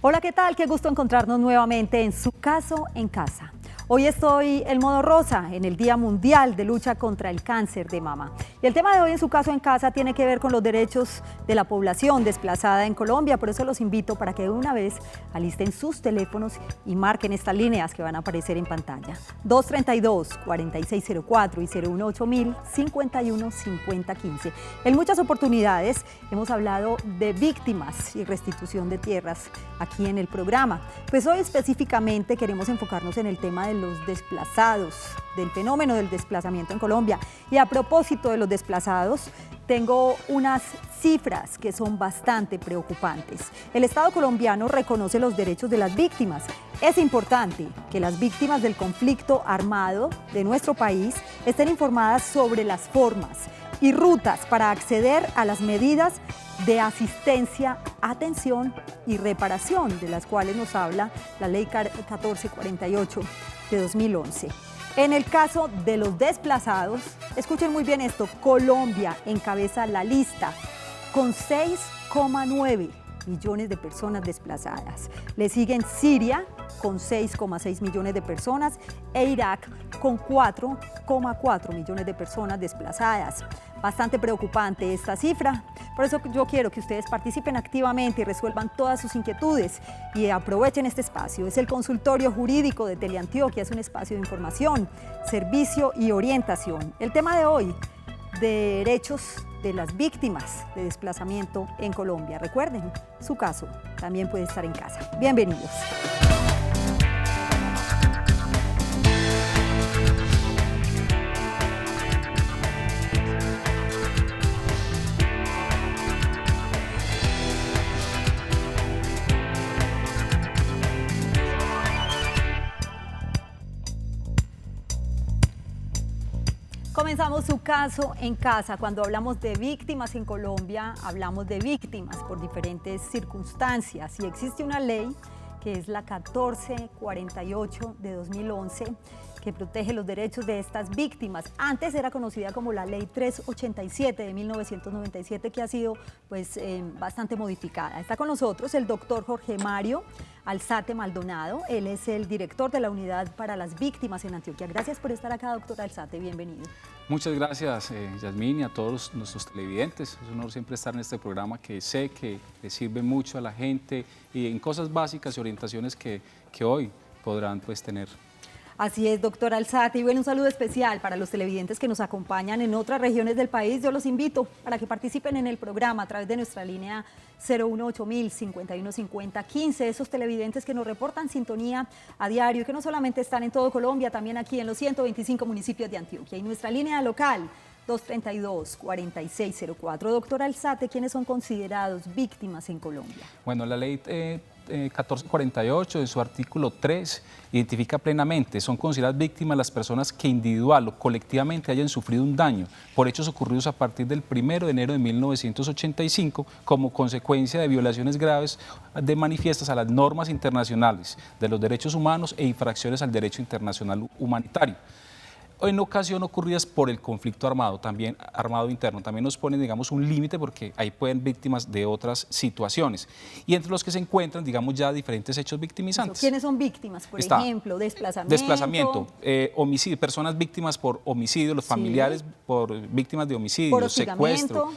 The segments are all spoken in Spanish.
Hola, ¿qué tal? Qué gusto encontrarnos nuevamente en Su Caso en Casa. Hoy estoy en modo rosa, en el Día Mundial de Lucha contra el Cáncer de Mama. Y el tema de hoy en Su Caso en Casa tiene que ver con los derechos de la población desplazada en Colombia. Por eso los invito para que de una vez alisten sus teléfonos y marquen estas líneas que van a aparecer en pantalla. 232-4604 y 018-000-515015. En muchas oportunidades hemos hablado de víctimas y restitución de tierras aquí en el programa. Pues hoy específicamente queremos enfocarnos en el tema de los desplazados, del fenómeno del desplazamiento en Colombia. Y a propósito de los desplazados, tengo unas cifras que son bastante preocupantes. El Estado colombiano reconoce los derechos de las víctimas. Es importante que las víctimas del conflicto armado de nuestro país estén informadas sobre las formas y rutas para acceder a las medidas de asistencia, atención y reparación, de las cuales nos habla la Ley 1448 de 2011. En el caso de los desplazados, escuchen muy bien esto, Colombia encabeza la lista con 6,9 millones de personas desplazadas. Le siguen Siria con 6,6 millones de personas e Irak con 4,4 millones de personas desplazadas. Bastante preocupante esta cifra, por eso yo quiero que ustedes participen activamente y resuelvan todas sus inquietudes y aprovechen este espacio. Es el consultorio jurídico de Teleantioquia, es un espacio de información, servicio y orientación. El tema de hoy, derechos de las víctimas de desplazamiento en Colombia. Recuerden, su caso también puede estar en casa. Bienvenidos. Comenzamos Su Caso en Casa. Cuando hablamos de víctimas en Colombia, hablamos de víctimas por diferentes circunstancias y existe una ley que es la 1448 de 2011 que protege los derechos de estas víctimas. Antes era conocida como la Ley 387 de 1997, que ha sido pues bastante modificada. Está con nosotros el doctor Jorge Mario Alzate Maldonado. Él es el director de la Unidad para las Víctimas en Antioquia. Gracias por estar acá, doctor Alzate. Bienvenido. Muchas gracias, Yasmín, y a todos nuestros televidentes. Es un honor siempre estar en este programa que sé que le sirve mucho a la gente y en cosas básicas y orientaciones que hoy podrán pues tener. Así es, doctor Alzate. Y bueno, un saludo especial para los televidentes que nos acompañan en otras regiones del país. Yo los invito para que participen en el programa a través de nuestra línea 018-000-515015. Esos televidentes que nos reportan sintonía a diario y que no solamente están en todo Colombia, también aquí en los 125 municipios de Antioquia. Y nuestra línea local 232-4604. Doctor Alzate, ¿quiénes son considerados víctimas en Colombia? Bueno, la ley 1448, en su artículo 3, identifica plenamente, son consideradas víctimas las personas que individual o colectivamente hayan sufrido un daño por hechos ocurridos a partir del 1 de enero de 1985 como consecuencia de violaciones graves de manifiestas a las normas internacionales de los derechos humanos e infracciones al derecho internacional humanitario. En ocasión ocurridas por el conflicto armado, también armado interno, también nos ponen, digamos, un límite porque ahí pueden víctimas de otras situaciones. Y entre los que se encuentran, digamos, ya diferentes hechos victimizantes. ¿Quiénes son víctimas? Por ejemplo, desplazamiento. Desplazamiento, homicidio, personas víctimas por homicidio, los familiares por víctimas de homicidio, secuestro,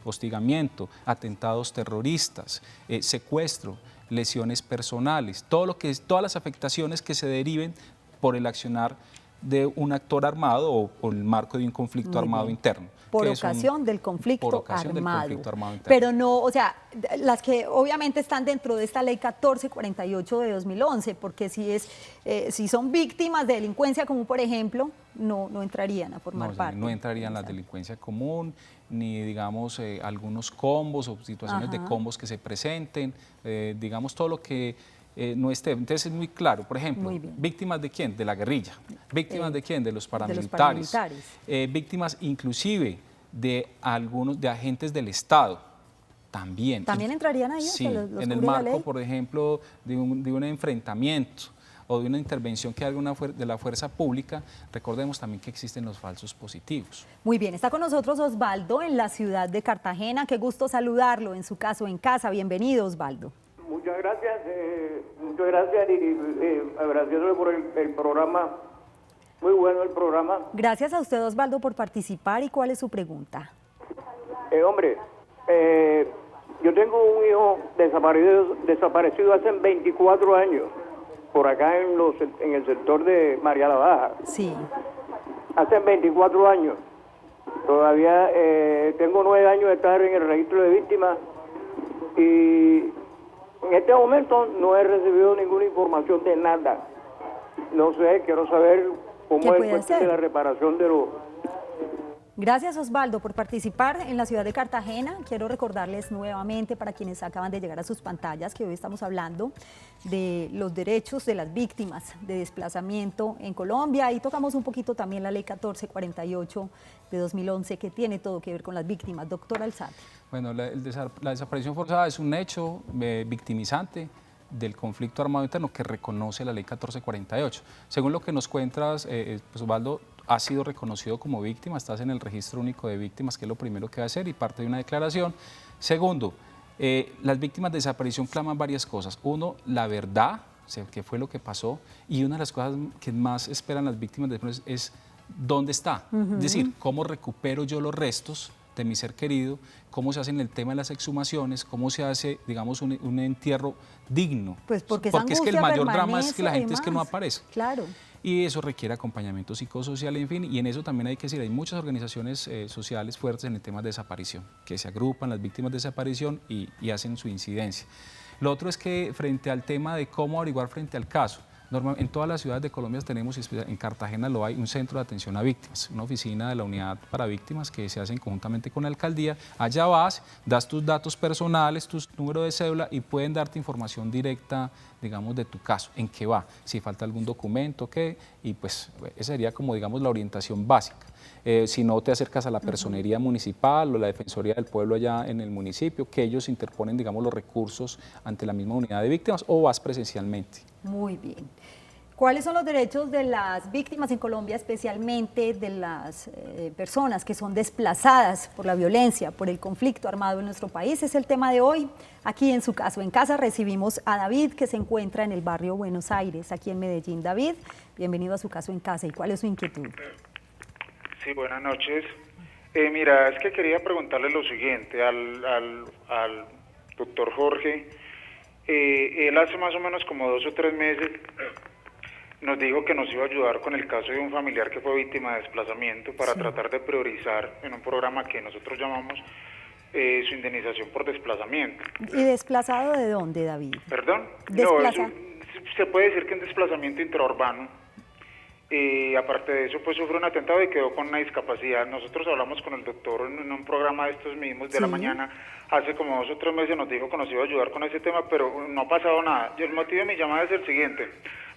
hostigamiento, atentados terroristas, secuestro, lesiones personales, todas las afectaciones que se deriven por el accionar de un actor armado o por el marco de un conflicto armado interno. Por ocasión del conflicto armado. Pero no, o sea, las que obviamente están dentro de esta ley 1448 de 2011, porque si son víctimas de delincuencia común, por ejemplo, no entrarían a formar parte. No entrarían en la delincuencia común, ni digamos algunos combos o situaciones de combos que se presenten, digamos todo lo que no esté. Entonces es muy claro, por ejemplo, víctimas de quién, de la guerrilla, víctimas de quién, de los paramilitares, víctimas inclusive de algunos de agentes del Estado, también. ¿También entrarían ahí? Sí, en el marco, por ejemplo, de un enfrentamiento o de una intervención que haga de la fuerza pública. Recordemos también que existen los falsos positivos. Muy bien, está con nosotros Osvaldo en la ciudad de Cartagena. Qué gusto saludarlo en Su Caso en Casa. Bienvenido, Osvaldo. Muchas gracias y agradeciéndole por el programa. Muy bueno el programa. Gracias a usted, Osvaldo, por participar. ¿Y cuál es su pregunta? Hombre, yo tengo un hijo desaparecido hace 24 años, por acá en el sector de María la Baja. Sí. Hace 24 años. Todavía tengo 9 años de estar en el registro de víctimas y en este momento no he recibido ninguna información de nada. No sé, quiero saber cómo es el cuestión de la reparación de los... Gracias, Osvaldo, por participar en la ciudad de Cartagena. Quiero recordarles nuevamente, para quienes acaban de llegar a sus pantallas, que hoy estamos hablando de los derechos de las víctimas de desplazamiento en Colombia, y tocamos un poquito también la ley 1448 de 2011, que tiene todo que ver con las víctimas. Doctor Alzate. Bueno, la desaparición forzada es un hecho victimizante del conflicto armado interno que reconoce la ley 1448. Según lo que nos cuentas, pues Osvaldo, ha sido reconocido como víctima, estás en el registro único de víctimas, que es lo primero que va a hacer y parte de una declaración. Segundo, las víctimas de desaparición claman varias cosas. Uno, la verdad, o sea, qué fue lo que pasó, y una de las cosas que más esperan las víctias de desaparición es dónde está. Es decir, cómo recupero yo los restos de mi ser querido, cómo se hace en el tema de las exhumaciones, cómo se hace, digamos, un entierro digno. Pues porque es que el mayor drama es que la gente además, es que no aparece. Claro. Y eso requiere acompañamiento psicosocial, en fin, y en eso también hay que decir, hay muchas organizaciones sociales fuertes en el tema de desaparición, que se agrupan las víctimas de desaparición y hacen su incidencia. Lo otro es que frente al tema de cómo averiguar frente al caso, en todas las ciudades de Colombia tenemos, en Cartagena lo hay, un centro de atención a víctimas, una oficina de la unidad para víctimas que se hacen conjuntamente con la alcaldía. Allá vas, das tus datos personales, tu número de cédula y pueden darte información directa, digamos, de tu caso, en qué va, si falta algún documento, qué, y pues esa sería como, digamos, la orientación básica. Si no, te acercas a la personería municipal o la Defensoría del Pueblo allá en el municipio, que ellos interponen, digamos, los recursos ante la misma unidad de víctimas, o vas presencialmente. Muy bien. ¿Cuáles son los derechos de las víctimas en Colombia, especialmente de las personas que son desplazadas por la violencia, por el conflicto armado en nuestro país? Es el tema de hoy. Aquí en su caso en casa recibimos a David, que se encuentra en el barrio Buenos Aires, aquí en Medellín. David, bienvenido a su caso en casa. ¿Y cuál es su inquietud? Sí, buenas noches. Mira, es que quería preguntarle lo siguiente al doctor Jorge. Él hace más o menos como 2 o 3 meses nos dijo que nos iba a ayudar con el caso de un familiar que fue víctima de desplazamiento para tratar de priorizar en un programa que nosotros llamamos su indemnización por desplazamiento. ¿Y desplazado de dónde, David? ¿Perdón? Desplaza... No, se puede decir que es un desplazamiento intraurbano. Aparte de eso, pues sufrió un atentado y quedó con una discapacidad. Nosotros hablamos con el doctor en un programa de estos mismos de la mañana, hace como 2 o 3 meses nos dijo que nos iba a ayudar con ese tema, pero no ha pasado nada. Y el motivo de mi llamada es el siguiente.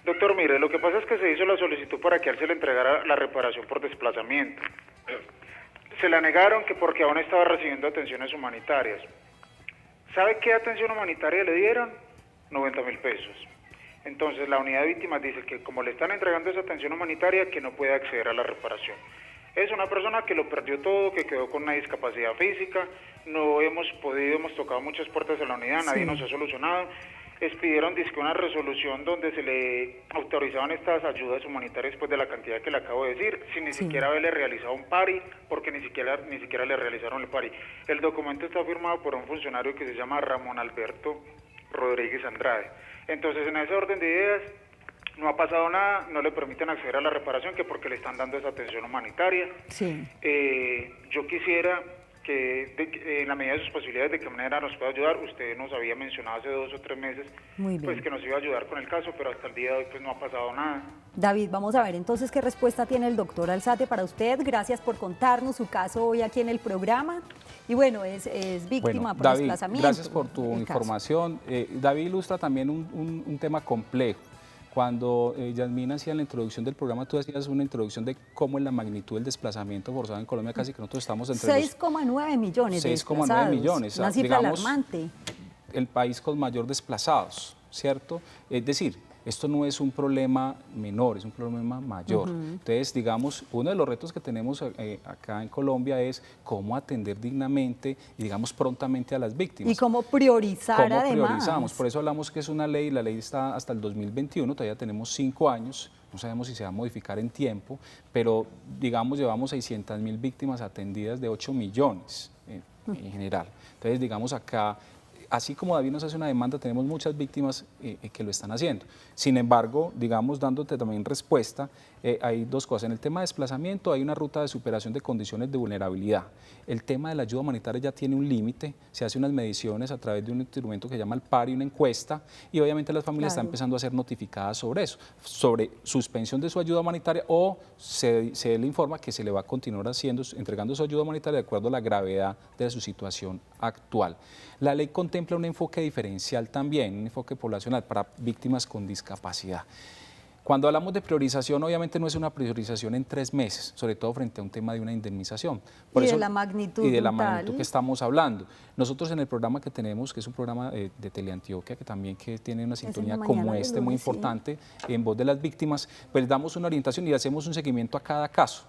Doctor, mire, lo que pasa es que se hizo la solicitud para que a él se le entregara la reparación por desplazamiento. Se la negaron que porque aún estaba recibiendo atenciones humanitarias. ¿Sabe qué atención humanitaria le dieron? 90.000 pesos. Entonces la unidad de víctimas dice que como le están entregando esa atención humanitaria, que no puede acceder a la reparación. Es una persona que lo perdió todo, que quedó con una discapacidad física, no hemos podido, hemos tocado muchas puertas a la unidad, nadie nos ha solucionado. Pidieron una resolución donde se le autorizaban estas ayudas humanitarias después de la cantidad que le acabo de decir, sin ni siquiera haberle realizado un PARI, porque ni siquiera le realizaron el PARI. El documento está firmado por un funcionario que se llama Ramón Alberto Rodríguez Andrade. Entonces, en ese orden de ideas, no ha pasado nada, no le permiten acceder a la reparación, que porque le están dando esa atención humanitaria. Sí. Yo quisiera que, en la medida de sus posibilidades, de qué manera nos pueda ayudar. Usted nos había mencionado hace 2 o 3 meses pues que nos iba a ayudar con el caso, pero hasta el día de hoy pues no ha pasado nada. David, vamos a ver entonces qué respuesta tiene el doctor Alzate para usted. Gracias por contarnos su caso hoy aquí en el programa. Y bueno, es víctima por David, desplazamiento. Gracias por tu información. David ilustra también un tema complejo. Cuando Yasmina hacía la introducción del programa, tú hacías una introducción de cómo es la magnitud del desplazamiento forzado en Colombia, casi que nosotros estamos entre 6,9 millones de desplazados. 6,9 millones. Una cifra digamos, alarmante. El país con mayor desplazados, ¿cierto? Es decir, esto no es un problema menor, es un problema mayor. Entonces, digamos, uno de los retos que tenemos acá en Colombia es cómo atender dignamente y, digamos, prontamente a las víctimas. Y cómo priorizar ¿Cómo además? priorizamos? Por eso hablamos que es una ley, la ley está hasta el 2021, todavía tenemos 5 años, no sabemos si se va a modificar en tiempo, pero, digamos, llevamos 600.000 víctimas atendidas de 8 millones en general. Entonces, digamos, acá, así como David nos hace una demanda, tenemos muchas víctimas que lo están haciendo. Sin embargo, digamos, dándote también respuesta, hay dos cosas. En el tema de desplazamiento hay una ruta de superación de condiciones de vulnerabilidad. El tema de la ayuda humanitaria ya tiene un límite, se hace unas mediciones a través de un instrumento que se llama el PAR y una encuesta, y obviamente las familias están empezando a ser notificadas sobre eso, sobre suspensión de su ayuda humanitaria, o se le informa que se le va a continuar entregando su ayuda humanitaria de acuerdo a la gravedad de su situación actual. La ley contempla un enfoque diferencial también, un enfoque poblacional para víctimas con discapacidad. Cuando hablamos de priorización, obviamente no es una priorización en 3 meses, sobre todo frente a un tema de una indemnización. Y de la magnitud. Y de la magnitud que estamos hablando. Nosotros en el programa que tenemos, que es un programa de Teleantioquia, que también tiene una sintonía como este muy importante, en voz de las víctimas, pues damos una orientación y hacemos un seguimiento a cada caso.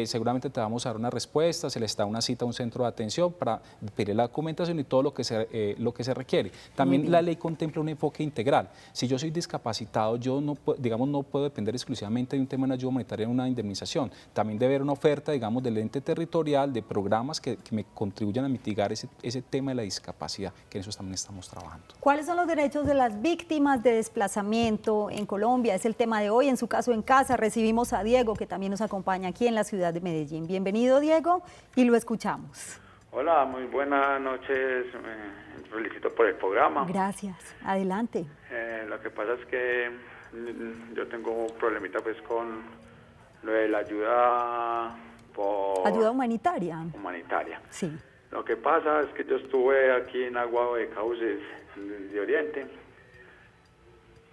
Seguramente te vamos a dar una respuesta, se les da una cita a un centro de atención para pedir la documentación y todo lo que se requiere. También la ley contempla un enfoque integral. Si yo soy discapacitado, yo no puedo depender exclusivamente de un tema de ayuda humanitaria en una indemnización. También debe haber una oferta, digamos, del ente territorial, de programas que me contribuyan a mitigar ese tema de la discapacidad, que en eso también estamos trabajando. ¿Cuáles son los derechos de las víctimas de desplazamiento en Colombia? Es el tema de hoy. En su caso, en casa, recibimos a Diego, que también nos acompaña aquí en la ciudad de Medellín. Bienvenido, Diego, y lo escuchamos. Hola, muy buenas noches. Me felicito por el programa. Gracias. Adelante. Lo que pasa es que yo tengo un problemita pues con lo de la ayuda ¿Ayuda humanitaria? Humanitaria. Sí. Lo que pasa es que yo estuve aquí en Aguado de Cauces de Oriente.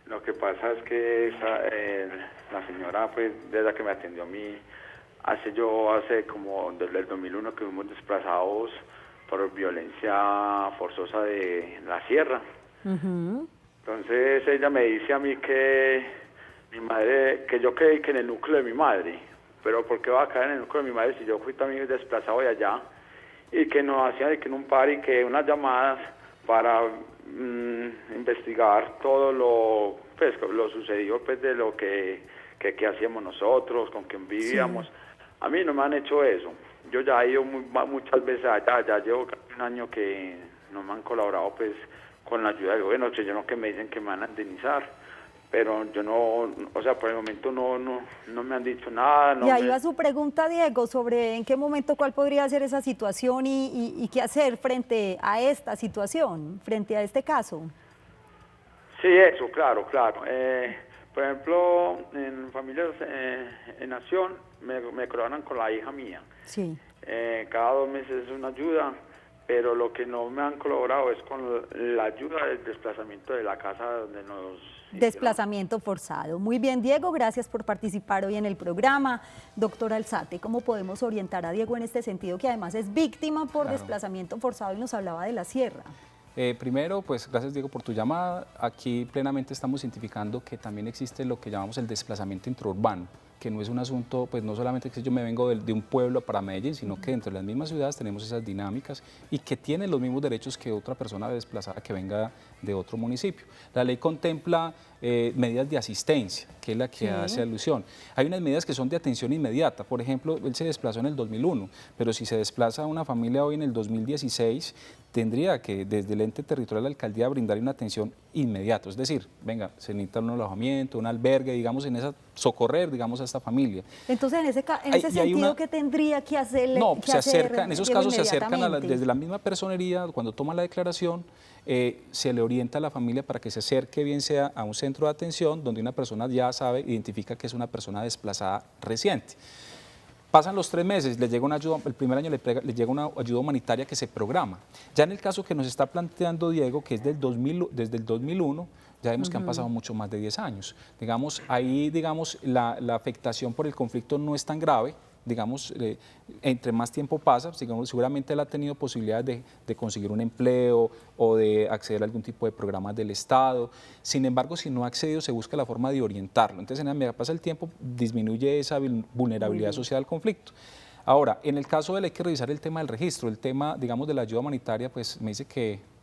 Lo que pasa es que la señora, pues, desde la que me atendió a mí, hace como desde el 2001 que fuimos desplazados por violencia forzosa de la sierra. Entonces ella me dice a mí que mi madre, que yo quedé en el núcleo de mi madre, pero ¿por qué va a caer en el núcleo de mi madre si yo fui también desplazado de allá? Y que nos hacían que en un par y que unas llamadas para investigar todo lo sucedido, pues, de lo que hacíamos nosotros, con quién vivíamos. Sí. A mí no me han hecho eso. Yo ya he ido muchas veces allá, ya llevo casi un año que no me han colaborado pues con la ayuda del gobierno, yo no, que me dicen que me van a indemnizar, pero yo no, o sea, por el momento no me han dicho nada. Y ahí va su pregunta, Diego, sobre en qué momento, cuál podría ser esa situación y qué hacer frente a esta situación, frente a este caso. Sí, eso, claro. Por ejemplo, en Familias en Acción me colaboran con la hija mía. Sí. Cada 2 meses es una ayuda, pero lo que no me han colaborado es con la ayuda del desplazamiento de la casa donde nos... Desplazamiento forzado. Muy bien, Diego, gracias por participar hoy en el programa. Doctor Alzate, ¿cómo podemos orientar a Diego en este sentido, que además es víctima por desplazamiento forzado y nos hablaba de la sierra? Primero, pues gracias, Diego, por tu llamada. Aquí plenamente estamos identificando que también existe lo que llamamos el desplazamiento intraurbano, que no es un asunto, pues no solamente que yo me vengo de un pueblo para Medellín, sino que dentro de las mismas ciudades tenemos esas dinámicas y que tienen los mismos derechos que otra persona desplazada que venga de otro municipio. La ley contempla medidas de asistencia, que es la que hace alusión. Hay unas medidas que son de atención inmediata. Por ejemplo, él se desplazó en el 2001, pero si se desplaza una familia hoy en el 2016, tendría que desde el ente territorial de la alcaldía brindarle una atención inmediata. Es decir, venga, se necesita un alojamiento, un albergue, digamos, socorrer, digamos, a esta familia. Entonces, en ese sentido, ¿qué tendría que hacerle? No, en esos casos se acercan desde la misma personería, cuando toma la declaración, se le orienta a la familia para que se acerque, bien sea a un centro de atención donde una persona ya sabe, identifica que es una persona desplazada reciente. Pasan los 3 meses, le llega una ayuda, el primer año le llega una ayuda humanitaria que se programa. Ya en el caso que nos está planteando Diego, que es desde el 2001, ya vemos que han pasado mucho más de 10 años. Digamos, ahí la afectación por el conflicto no es tan grave, digamos, entre más tiempo pasa, digamos, seguramente él ha tenido posibilidades de conseguir un empleo o de acceder a algún tipo de programas del Estado. Sin embargo, si no ha accedido, se busca la forma de orientarlo. Entonces, en la medida que pasa el tiempo, disminuye esa vulnerabilidad social al conflicto. Ahora, en el caso de él hay que revisar el tema del registro, el tema, digamos, de la ayuda humanitaria, pues me dice que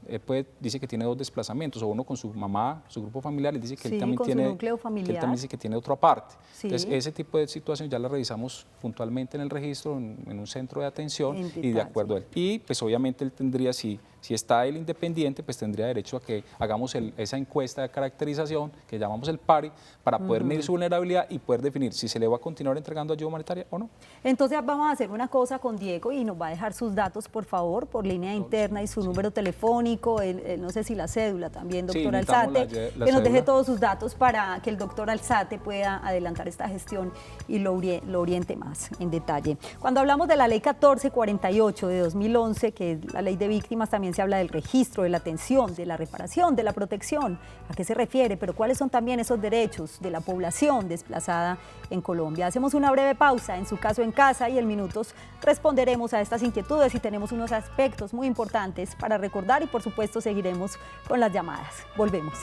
dice que tiene 2 desplazamientos, o uno con su mamá, su grupo familiar, y dice que él también tiene, núcleo familiar. él también dice que tiene otro aparte. Sí. Entonces, ese tipo de situaciones ya la revisamos puntualmente en el registro, en un centro de atención y de acuerdo a él. Y pues obviamente él tendría, si está él independiente, pues tendría derecho a que hagamos esa encuesta de caracterización que llamamos el PARI para poder medir su vulnerabilidad y poder definir si se le va a continuar entregando ayuda humanitaria o no. Entonces vamos a hacer una cosa con Diego y nos va a dejar sus datos, por favor, por línea interna y su número telefónico, no sé si la cédula también, doctor Alzate, que nos deje todos sus datos para que el doctor Alzate pueda adelantar esta gestión y lo oriente más en detalle. Cuando hablamos de la ley 1448 de 2011, que es la ley de víctimas, también se habla del registro, de la atención, de la reparación, de la protección. ¿A qué se refiere? Pero ¿cuáles son también esos derechos de la población desplazada en Colombia? Hacemos una breve pausa, en su caso en casa, y en minutos responderemos a estas inquietudes y tenemos unos aspectos muy importantes para recordar y por supuesto seguiremos con las llamadas. Volvemos.